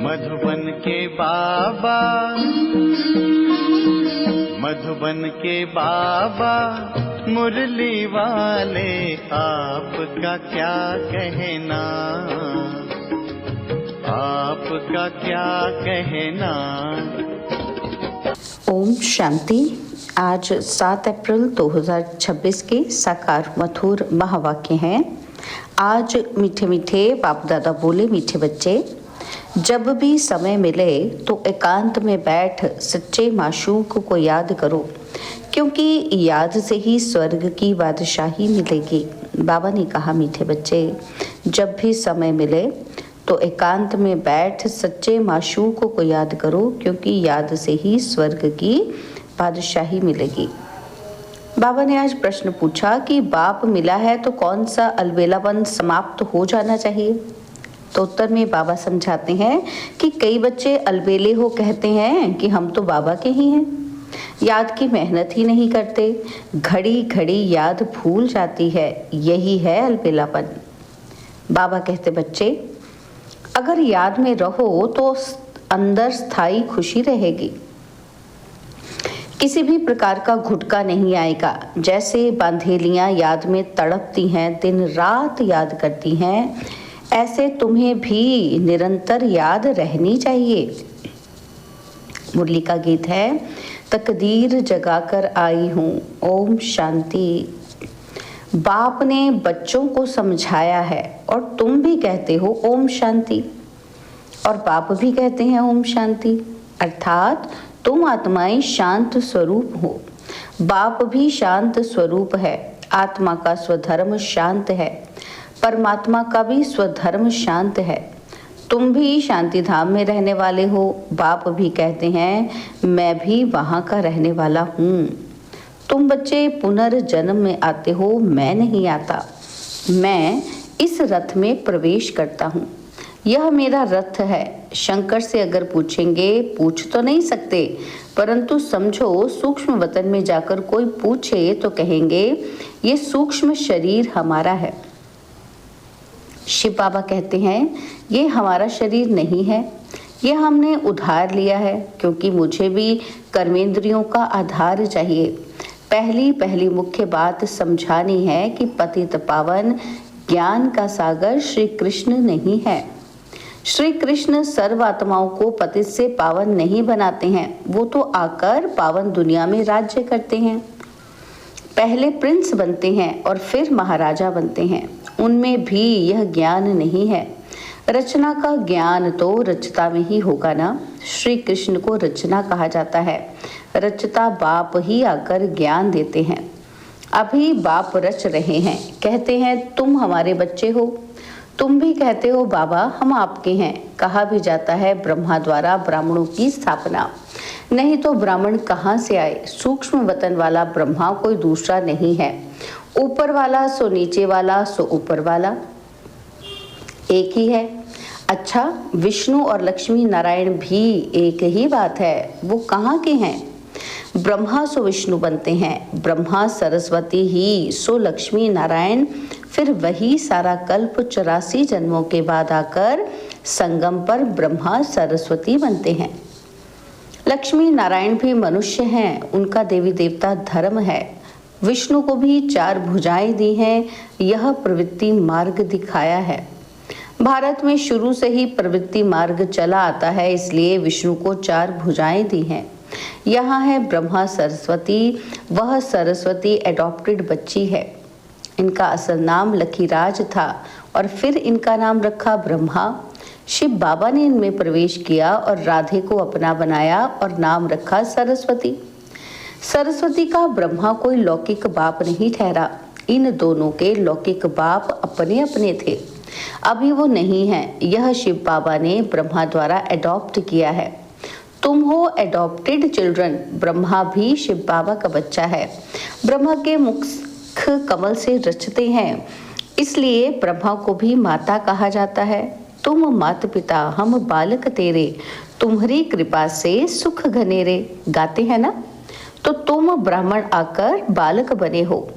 मधुबन के बाबा, मधुबन के बाबा मुरली वाले, आपका क्या कहना, आपका क्या कहना। ओम शांति। आज 7 अप्रैल 2026 के साकार मधुर महावाक्य हैं। आज मीठे मीठे बाप दादा बोले, मीठे बच्चे, जब भी समय मिले तो एकांत में बैठ सच्चे माशूक को याद करो, क्योंकि याद से ही स्वर्ग की बादशाही मिलेगी। बाबा ने कहा, मीठे बच्चे, जब भी समय मिले तो एकांत में बैठ सच्चे माशूक को याद करो, क्योंकि याद से ही स्वर्ग की बादशाही मिलेगी। बाबा ने आज प्रश्न पूछा कि बाप मिला है तो कौन सा अलबेलापन समाप्त हो जाना चाहिए। तो उत्तर में बाबा समझाते हैं कि कई बच्चे अलबेले हो कहते हैं कि हम तो बाबा के ही हैं, याद की मेहनत ही नहीं करते, घड़ी घड़ी याद भूल जाती है, यही है अलबेलापन। बाबा कहते, बच्चे अगर याद में रहो तो अंदर स्थायी खुशी रहेगी, किसी भी प्रकार का घुटका नहीं आएगा। जैसे बांधेलियां याद में तड़पती हैं, दिन रात याद करती हैं, ऐसे तुम्हें भी निरंतर याद रहनी चाहिए। मुरली का गीत है, तकदीर जगाकर आई हूँ, ओम शांति। बाप ने बच्चों को समझाया है और तुम भी कहते हो ओम शांति, और बाप भी कहते हैं ओम शांति, अर्थात तुम आत्माएं शांत स्वरूप हो। बाप भी शांत स्वरूप है, आत्मा का स्वधर्म शांत है, परमात्मा का भी स्वधर्म शांत है। तुम भी शांति धाम में रहने वाले हो। बाप भी कहते हैं मैं भी वहाँ का रहने वाला हूँ। तुम बच्चे पुनर्जन्म में आते हो, मैं नहीं आता। मैं इस रथ में प्रवेश करता हूँ, यह मेरा रथ है। शंकर से अगर पूछेंगे, पूछ तो नहीं सकते, परंतु समझो सूक्ष्म वतन में जाकर कोई पूछे तो कहेंगे ये सूक्ष्म शरीर हमारा है। शिव बाबा कहते हैं ये हमारा शरीर नहीं है, ये हमने उधार लिया है, क्योंकि मुझे भी कर्मेंद्रियों का आधार चाहिए। पहली मुख्य बात समझानी है कि पतित पावन ज्ञान का सागर श्री कृष्ण नहीं है। श्री कृष्ण सर्व आत्माओं को पतित से पावन नहीं बनाते हैं, वो तो आकर पावन दुनिया में राज्य करते हैं। पहले प्रिंस बनते हैं और फिर महाराजा बनते हैं, उनमें भी यह ज्ञान नहीं है। रचना का ज्ञान तो रचता में ही होगा ना। श्री कृष्ण को रचना कहा जाता है, रचता बाप ही आकर ज्ञान देते हैं। अभी बाप रच रहे हैं, कहते हैं तुम हमारे बच्चे हो। तुम भी कहते हो बाबा हम आपके हैं। कहा भी जाता है ब्रह्मा द्वारा ब्राह्मणों की स्थापना, नहीं तो ब्राह्मण कहाँ से आए। सूक्ष्म वतन वाला ब्रह्मा कोई दूसरा नहीं है, ऊपर वाला सो नीचे वाला सो ऊपर वाला एक ही है। अच्छा, विष्णु और लक्ष्मी नारायण भी एक ही बात है, वो कहाँ के हैं। ब्रह्मा सो विष्णु बनते हैं, ब्रह्मा सरस्वती ही सो लक्ष्मी नारायण, फिर वही सारा कल्प 84 जन्मों के बाद आकर संगम पर ब्रह्मा सरस्वती बनते हैं। लक्ष्मी नारायण भी मनुष्य हैं, उनका देवी देवता धर्म है। विष्णु को भी 4 भुजाएं दी हैं, यह प्रवृत्ति मार्ग दिखाया है। भारत में शुरू से ही प्रवृत्ति मार्ग चला आता है, इसलिए विष्णु को 4 भुजाएं दी हैं। यहाँ है ब्रह्मा सरस्वती, वह सरस्वती एडॉप्टेड बच्ची है। इनका असल नाम लखीराज था और फिर इनका नाम रखा ब्रह्मा। शिव बाबा ने इनमें प्रवेश किया और राधे को अपना बनाया और नाम रखा सरस्वती। सरस्वती का ब्रह्मा कोई लौकिक बाप नहीं ठहरा, इन दोनों के लौकिक बाप अपने अपने थे, अभी वो नहीं है। यह शिव बाबा ने ब्रह्मा द्वारा एडॉप्ट किया है। तुम हो एडॉप्टेड चिल्ड्रन। ब्रह्मा भी शिव बाबा का बच्चा है। ब्रह्मा के मुख कमल से रचते हैं, इसलिए ब्रह्मा को भी माता कहा जाता है। तुम माता पिता हम बालक तेरे, तुम्हारी कृपा से सुख घनेरे, गाते हैं ना। तो तुम ब्राह्मण आकर बालक बने हो,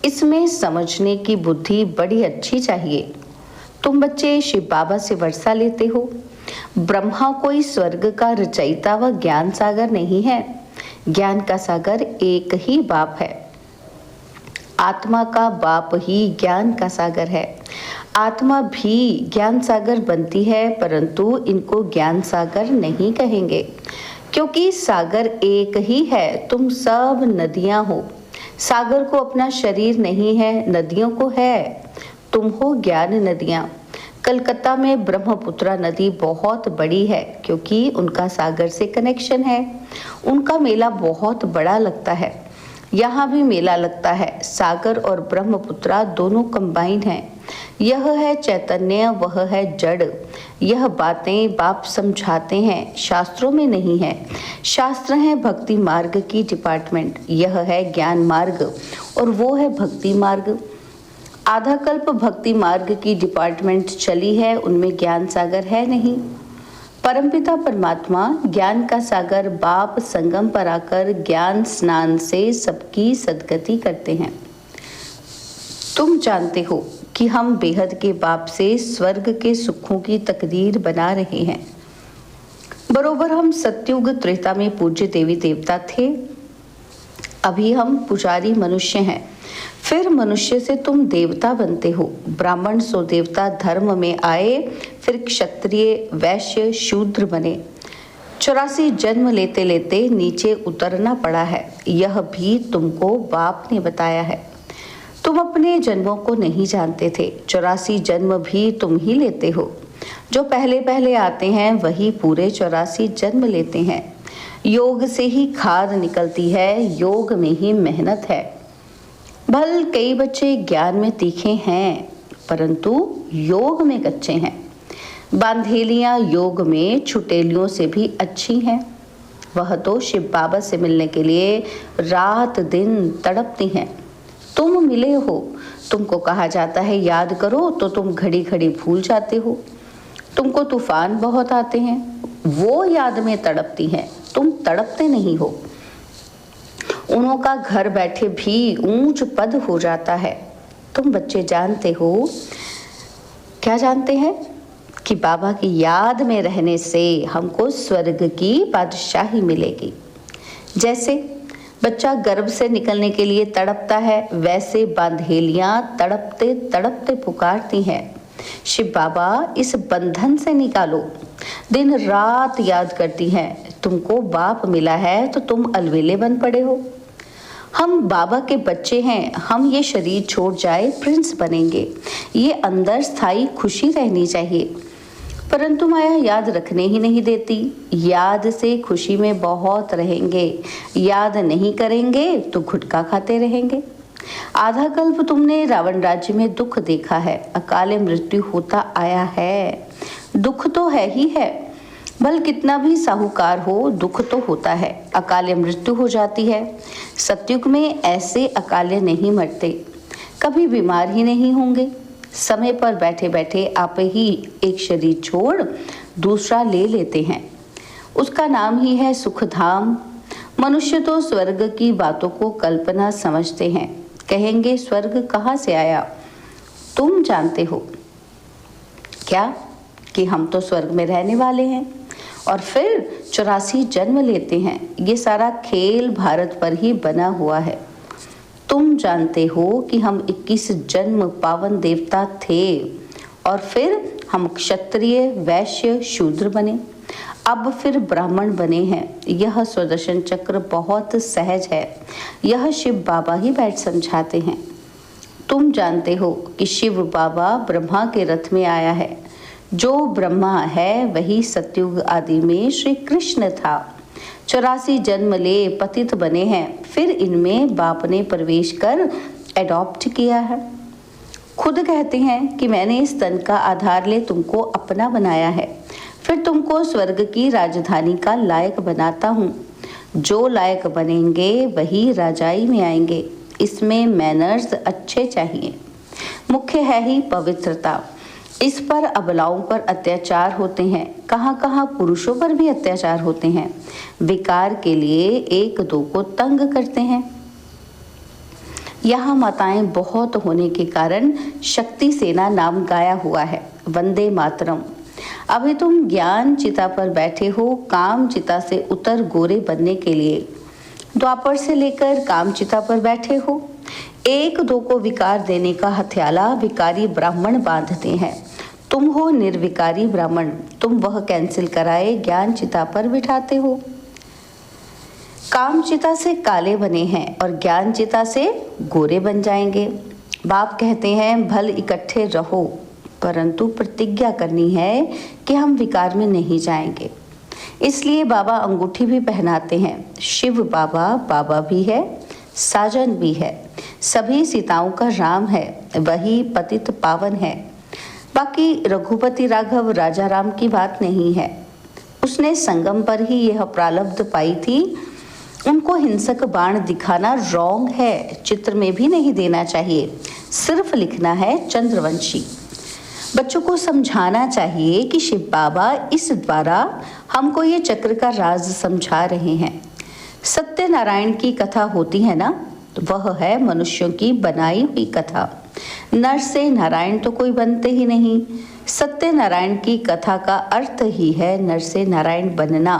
इसमें समझने की बुद्धि बड़ी अच्छी चाहिए। तुम बच्चे शिव बाबा से वर्षा लेते हो। ब्रह्मा कोई स्वर्ग का रचयिता व ज्ञान सागर नहीं है। ज्ञान का सागर एक ही बाप है। आत्मा का बाप ही ज्ञान का सागर है। आत्मा भी ज्ञान सागर बनती है, परंतु इनको ज्ञान सागर नहीं कहेंगे, क्योंकि सागर एक ही है। तुम सब नदियां हो। सागर को अपना शरीर नहीं है, नदियों को है। तुम हो ज्ञान नदियां। कलकत्ता में ब्रह्मपुत्रा नदी बहुत बड़ी है, क्योंकि उनका सागर से कनेक्शन है। उनका मेला बहुत बड़ा लगता है। यहाँ भी मेला लगता है। सागर और ब्रह्मपुत्रा दोनों कंबाइन हैं। यह है चैतन्य, वह है जड़। यह बातें बाप समझाते हैं, शास्त्रों में नहीं है। शास्त्र है भक्ति मार्ग की डिपार्टमेंट। यह है ज्ञान मार्ग और वो है भक्ति मार्ग। आधा कल्प भक्ति मार्ग की डिपार्टमेंट चली है, उनमें ज्ञान सागर है नहीं। परमपिता परमात्मा ज्ञान का सागर बाप संगम पर आकर ज्ञान स्नान से सबकी सद्गति करते हैं। तुम जानते हो कि हम बेहद के बाप से स्वर्ग के सुखों की तकदीर बना रहे हैं। बरोबर हम सतयुग त्रेता में पूज्य देवी देवता थे, अभी हम पुजारी मनुष्य हैं। फिर मनुष्य से तुम देवता बनते हो। ब्राह्मण सो देवता धर्म में आए, फिर क्षत्रिय वैश्य शूद्र बने। 84 जन्म लेते लेते नीचे उतरना पड़ा है। यह भी तुमको बाप ने बताया है। तुम अपने जन्मों को नहीं जानते थे। 84 जन्म भी तुम ही लेते हो। जो पहले पहले आते हैं वही पूरे 84 जन्म लेते हैं। योग से ही खाद निकलती है, योग में ही मेहनत है। भल कई बच्चे ज्ञान में तीखे हैं, परंतु योग में कच्चे हैं। बांधेलियां योग में छुटेलियों से भी अच्छी हैं। वह तो शिव बाबा से मिलने के लिए रात दिन तड़पती हैं। तुम मिले हो, तुमको कहा जाता है याद करो, तो तुम घड़ी घड़ी भूल जाते हो। तुमको तूफान बहुत आते हैं, वो याद में तड़पती हैं, तुम तड़पते नहीं हो। उन्हों का घर बैठे भी ऊंच पद हो जाता है। तुम बच्चे जानते हो, क्या जानते हैं कि बाबा की याद में रहने से हमको स्वर्ग की बादशाही मिलेगी। जैसे बच्चा गर्भ से निकलने के लिए तड़पता है, वैसे बांधेलियां तड़पते तड़पते पुकारती हैं, शिव बाबा इस बंधन से निकालो। दिन रात याद करती हैं। तुमको बाप मिला है तो तुम अलवेले बन पड़े हो। हम बाबा के बच्चे हैं, हम ये शरीर छोड़ जाए प्रिंस बनेंगे। ये अंदर स्थायी खुशी रहनी चाहिए, परंतु माया याद रखने ही नहीं देती। याद से खुशी में बहुत रहेंगे, याद नहीं करेंगे तो गुटखा खाते रहेंगे। आधा कल्प तुमने रावण राज्य में दुख देखा है, अकाले मृत्यु होता आया है। दुख तो है ही है, भल कितना भी साहूकार हो दुख तो होता है, अकाले मृत्यु हो जाती है। सतयुग में ऐसे अकाले नहीं मरते, कभी बीमार ही नहीं होंगे। समय पर बैठे बैठे आप ही एक शरीर छोड़ दूसरा ले लेते हैं, उसका नाम ही है सुखधाम। मनुष्य तो स्वर्ग की बातों को कल्पना समझते हैं, कहेंगे स्वर्ग कहाँ से आया। तुम जानते हो क्या कि हम तो स्वर्ग में रहने वाले हैं और फिर 84 जन्म लेते हैं। ये सारा खेल भारत पर ही बना हुआ है। तुम जानते हो कि हम 21 जन्म पावन देवता थे और फिर हम क्षत्रिय वैश्य शूद्र बने, अब फिर ब्राह्मण बने हैं। यह सुदर्शन चक्र बहुत सहज है, यह शिव बाबा ही बैठ समझाते हैं। तुम जानते हो कि शिव बाबा ब्रह्मा के रथ में आया है। जो ब्रह्मा है वही सतयुग आदि में श्री कृष्ण था। 84 जन्म ले पतित बने हैं, फिर इनमें बाप ने प्रवेश कर एडॉप्ट किया है। खुद कहते हैं कि मैंने इस तन का आधार ले तुमको अपना बनाया है, फिर तुमको स्वर्ग की राजधानी का लायक बनाता हूँ। जो लायक बनेंगे वही राजाई में आएंगे। इसमें मैनर्स अच्छे चाहिए, मुख्य है ही पवित्रता। इस पर अबलाओं पर अत्याचार होते हैं, कहाँ कहाँ पुरुषों पर भी अत्याचार होते हैं। विकार के लिए एक दो को तंग करते हैं। यहाँ माताएं बहुत होने के कारण शक्ति सेना नाम गाया हुआ है। वंदे मातरम। अभी तुम ज्ञान चिता पर बैठे हो, काम चिता से उतर गोरे बनने के लिए। द्वापर से लेकर काम चिता पर बैठे हो। एक दो को विकार देने का हथियाला विकारी ब्राह्मण बांधते हैं। तुम हो निर्विकारी ब्राह्मण, तुम वह कैंसिल कराए ज्ञान चिता पर बिठाते हो। काम चिता से काले बने हैं और ज्ञान चिता से गोरे बन जाएंगे। बाप कहते हैं भल इकट्ठे रहो, परंतु प्रतिज्ञा करनी है कि हम विकार में नहीं जाएंगे। इसलिए बाबा अंगूठी भी पहनाते हैं। शिव बाबा बाबा भी है, साजन भी है, सभी सीताओं का राम है, वही पतित पावन है। बाकी रघुपति राघव राजा राम की बात नहीं है। उसने संगम पर ही यह प्रारब्ध पाई थी। उनको हिंसक बाण दिखाना रॉन्ग है, चित्र में भी नहीं देना चाहिए, सिर्फ लिखना है चंद्रवंशी। बच्चों को समझाना चाहिए कि शिव बाबा इस द्वारा हमको ये चक्र का राज समझा रहे हैं। सत्यनारायण की कथा होती है ना, वह है मनुष्यों की बनाई हुई कथा। नर से नारायण तो कोई बनते ही नहीं। सत्यनारायण की कथा का अर्थ ही है नर से नारायण बनना।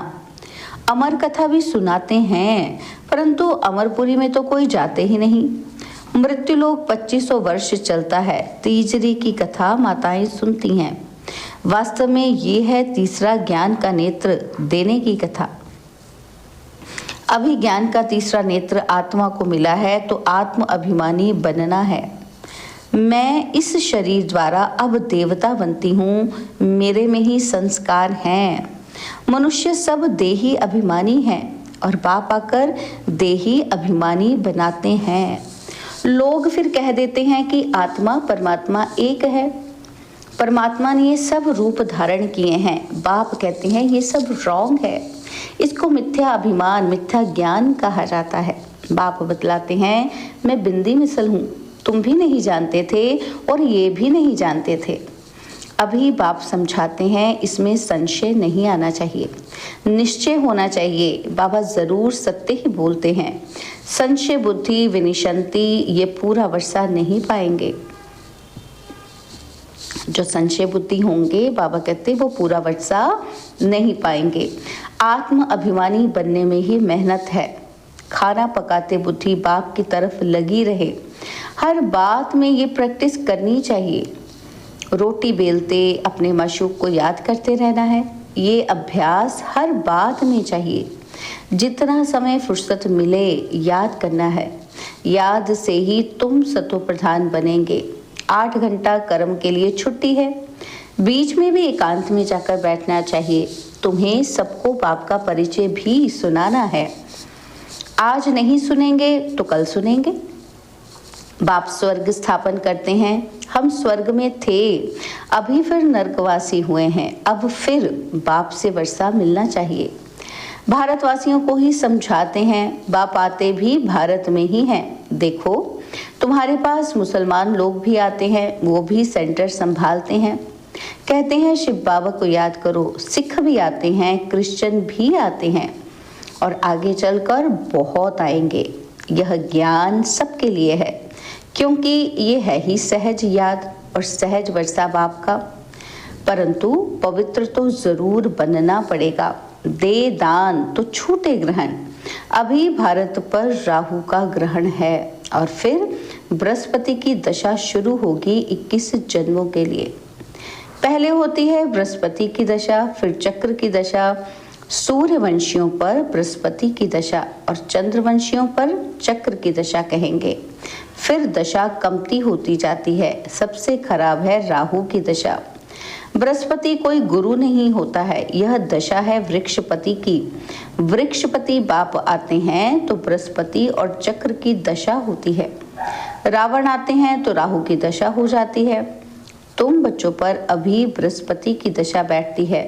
अमर कथा भी सुनाते हैं, परंतु अमरपुरी में तो कोई जाते ही नहीं। मृत्युलोक 2500 वर्ष चलता है। तीजरी की कथा माताएं सुनती हैं। वास्तव में ये है तीसरा ज्ञान का नेत्र देने की कथा। अभी ज्ञान का तीसरा नेत्र आत्मा को मिला है, तो आत्म अभिमानी बनना है। मैं इस शरीर द्वारा अब देवता बनती हूँ, मेरे में ही संस्कार हैं। मनुष्य सब देही अभिमानी हैं और बाप आकर देही अभिमानी बनाते हैं। लोग फिर कह देते हैं कि आत्मा परमात्मा एक है, परमात्मा ने ये सब रूप धारण किए हैं। बाप कहते हैं ये सब रॉन्ग है, इसको मिथ्या अभिमान मिथ्या ज्ञान कहा जाता है। बाप बतलाते हैं मैं बिंदी मिसल हूँ, तुम भी नहीं जानते थे और ये भी नहीं जानते थे। अभी बाप समझाते हैं इसमें संशय नहीं आना चाहिए, निश्चय होना चाहिए। बाबा जरूर सत्य ही बोलते हैं। संशय बुद्धि विनिशंति ये पूरा वर्षा नहीं पाएंगे। जो संशय बुद्धि होंगे बाबा कहते वो पूरा वर्षा नहीं पाएंगे। आत्म अभिमानी बनने में ही मेहनत है। खाना पकाते बुद्धि बाप की तरफ लगी रहे। हर बात में ये प्रैक्टिस करनी चाहिए। रोटी बेलते अपने माशूक को याद करते रहना है। ये अभ्यास हर बात में चाहिए। जितना समय फुर्सत मिले याद करना है। याद से ही तुम सतो प्रधान बनेंगे। 8 घंटा कर्म के लिए छुट्टी है, बीच में भी एकांत में जाकर बैठना चाहिए। तुम्हें सबको बाप का परिचय भी सुनाना है। आज नहीं सुनेंगे तो कल सुनेंगे। बाप स्वर्ग स्थापन करते हैं। हम स्वर्ग में थे, अभी फिर नरकवासी हुए हैं। अब फिर बाप से वर्षा मिलना चाहिए। भारतवासियों को ही समझाते हैं। बाप आते भी भारत में ही हैं। देखो तुम्हारे पास मुसलमान लोग भी आते हैं, वो भी सेंटर संभालते हैं। कहते हैं शिव बाबा को याद करो। सिख भी आते हैं, क्रिश्चियन भी आते हैं और आगे चलकर बहुत आएंगे। यह ज्ञान सबके लिए है, क्योंकि ये है ही सहज याद और सहज वर्षा बाप का। परंतु पवित्र तो जरूर बनना पड़ेगा। दे दान तो छूटे ग्रहण। अभी भारत पर राहु का ग्रहण है और फिर बृहस्पति की दशा शुरू होगी 21 जन्मों के लिए। पहले होती है बृहस्पति की दशा, फिर चक्र की दशा, सूर्यवंशियों पर बृहस्पति की दशा और चंद्रवंशियों पर चक्र की दशा कहेंगे। फिर दशा कमती होती जाती है। सबसे खराब है राहु की दशा। बृहस्पति कोई गुरु नहीं होता है, यह दशा है वृक्षपति की। वृक्षपति बाप आते हैं तो बृहस्पति और चक्र की दशा होती है। रावण आते हैं तो राहु की दशा हो जाती है। तुम बच्चों पर अभी बृहस्पति की दशा बैठती है।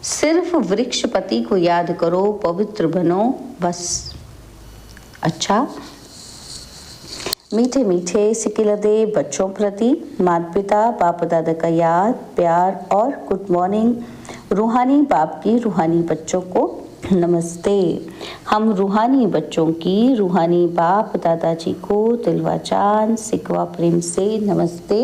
सिर्फ वृक्षपति को याद करो, पवित्र बनो, बस। अच्छा, मीठे मीठे सिकिलदे बच्चों प्रति माता पिता बाप दादा का याद प्यार और गुड मॉर्निंग। रूहानी बाप की रूहानी बच्चों को नमस्ते। हम रूहानी बच्चों की रूहानी बाप दादाजी को दिलवा चांद सिकवा प्रेम से नमस्ते।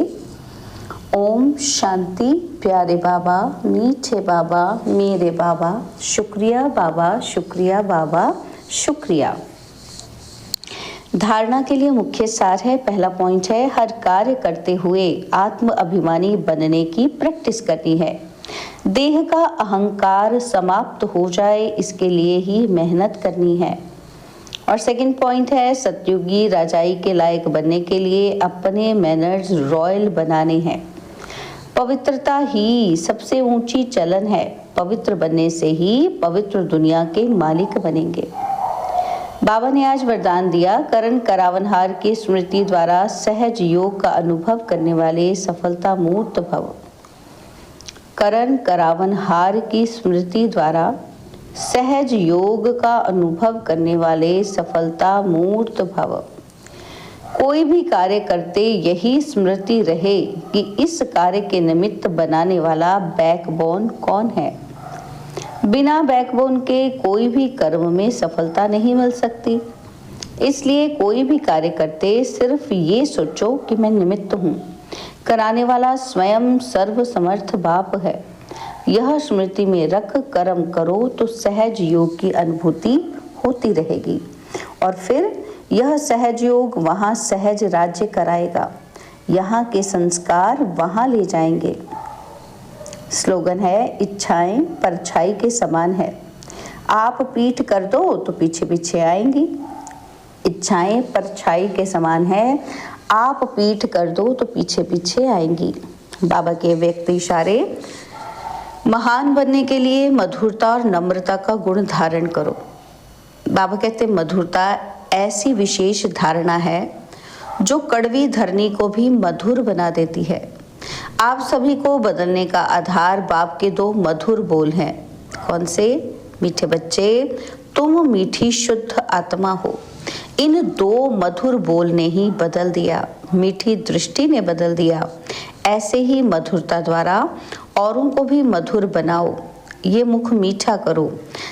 ओम शांति। प्यारे बाबा, मीठे बाबा, मेरे बाबा, शुक्रिया बाबा, शुक्रिया बाबा, शुक्रिया। धारणा के लिए मुख्य सार है, पहला पॉइंट है, हर कार्य करते हुए आत्म अभिमानी बनने की प्रैक्टिस करनी है। देह का अहंकार समाप्त हो जाए, इसके लिए ही मेहनत करनी है। और सेकंड पॉइंट है, सतयुगी राजाई के लायक बनने के लिए अपने मैनर्स रॉयल बनाने हैं। पवित्रता ही सबसे ऊंची चलन है। पवित्र बनने से ही पवित्र दुनिया के मालिक बनेंगे। बाबा ने आज वरदान दिया, करण करावनहार की स्मृति द्वारा सहज योग का अनुभव करने वाले सफलता मूर्त भव। करण करावनहार की स्मृति द्वारा सहज योग का अनुभव करने वाले सफलता मूर्त भव। कोई भी कार्य करते यही स्मृति रहे कि इस कार्य के निमित्त बनाने वाला बैकबोन कौन है। बिना बैकबोन के कोई भी कर्म में सफलता नहीं मिल सकती। इसलिए कोई भी कार्य करते सिर्फ ये सोचो कि मैं निमित्त हूँ। कराने वाला स्वयं सर्वसमर्थ बाप है। यह स्मृति में रख कर्म करो तो सहज योग की अनुभूति होती रहेगी और फिर यह सहज योग वहाँ सहज राज्य कराएगा। यहाँ के संस्कार वहाँ ले जाएंगे। स्लोगन है, इच्छाएं परछाई के समान है। आप पीठ कर दो तो पीछे पीछे आएंगी। इच्छाएं परछाई के समान है, आप पीठ कर दो तो पीछे पीछे आएंगी। बाबा के व्यक्ति इशारे, महान बनने के लिए मधुरता और नम्रता का गुण धारण करो। बाबा कहते मधुरता ऐसी विशेष धारणा है जो कड़वी धरनी को भी मधुर बना देती है। आप सभी को बदलने का आधार बाप के दो मधुर बोल हैं। कौन से? मीठे बच्चे, तुम मीठी शुद्ध आत्मा हो। इन दो मधुर बोल ने ही बदल दिया, मीठी दृष्टि ने बदल दिया। ऐसे ही मधुरता द्वारा औरों को भी मधुर बनाओ। ये मुख मीठा करो।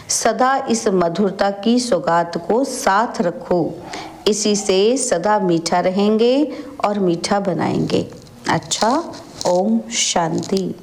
सदा इस मधुरता की सौगात को साथ रखो। इसी से सदा मीठा रहेंगे और मीठा बनाएंगे। अच्छा, ओम शांति।